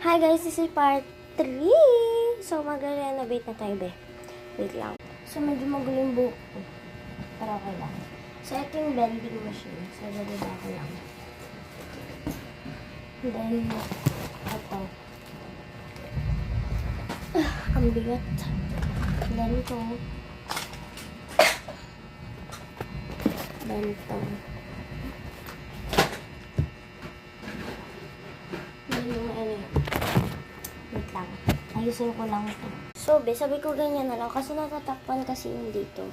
Hi guys, this is part 3. So, mag-renovate na tayo, be. Wait lang. So, medyo magulo yung buhok ko. Pero okay lang. So, ito yung bending machine. So, nababa ko lang. Then, ito. Ang bigat. Then, ito. Then, ito. Wait lang. Ayusin ko lang ito. So, sabi ko ganyan na lang kasi natatakpan kasi yung dito.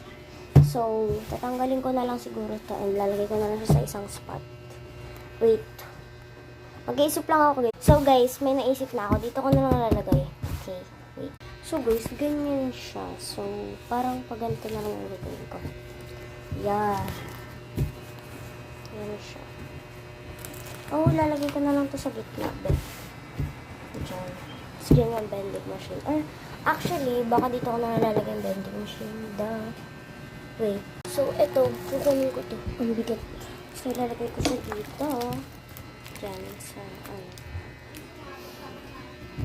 So, tatanggalin ko na lang siguro ito and lalagay ko na lang siya sa isang spot. Wait. Mag-iisip lang ako. So, guys, may naisip na ako. Dito ko na lang lalagay. Okay, wait. So, guys, ganyan siya. So, parang pag ganito na lang lalagay ko. Yeah. Yan siya. Oh, lalagay ko na lang to sa gitna. Diyan. Tapos dyan yung bending machine. Actually, baka dito ko na lalagay yung bending machine. Wait. So, eto. Kukunin ko to. Ang bigat. So, lalagay ko siya dito. Diyan sa,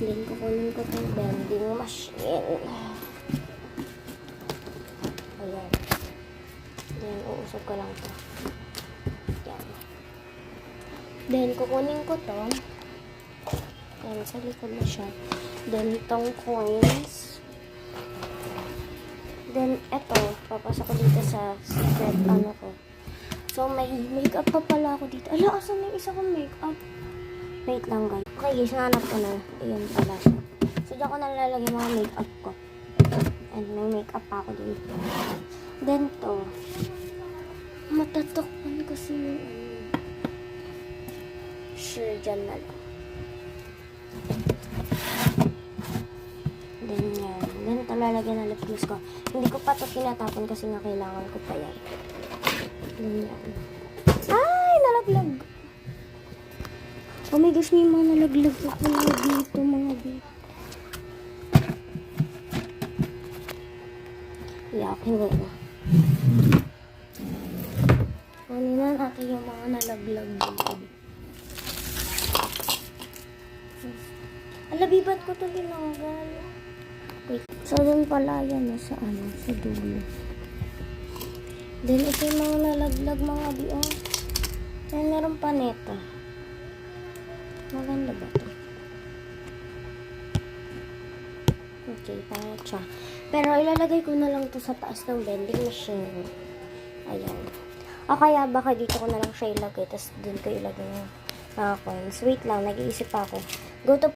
Then, kukunin ko itong bending machine. Ayan. Then, uusap ko lang to. Yan. Then, kukunin ko to. Ayan, sa likod na siya. Then, itong coins. Then, eto, papasok ko dito sa secret, ko. So, may makeup pa pala ako dito. Ala, asan na yung isa kong makeup? Wait lang, guys. Okay, guys, nahanap ko na. Ayan pala siya. So, dyan ko nalalagay mga makeup ko. And, may makeup pa ako dito. Then, to. Matatakpan kasi yung sure, dyan na lang. Then, yan. Then, ito lalagyan ng lip gloss ko. Hindi ko pa ito tinatapon kasi nga kailangan ko pa yan. Then, yan. Ay! Nalaglag! Oh my gosh, may mga nalaglag ako mga dito, mga dito. Yeah, okay na. Ano na natin yung mga nalaglag dito. Alabibat ko ito tinanggal. Wait. So, dun pala yan sa sa dulo. Then, ito yung mga nalaglag mga biyo. Then, meron pa neto. Maganda ba ito? Okay, pangit siya. Pero, ilalagay ko na lang ito sa taas ng vending machine. Ayan. O kaya, baka dito ko na lang siya ilagay. Tapos, dun ko ilagay yung mga coins. Wait lang, nag-iisip ako. Go to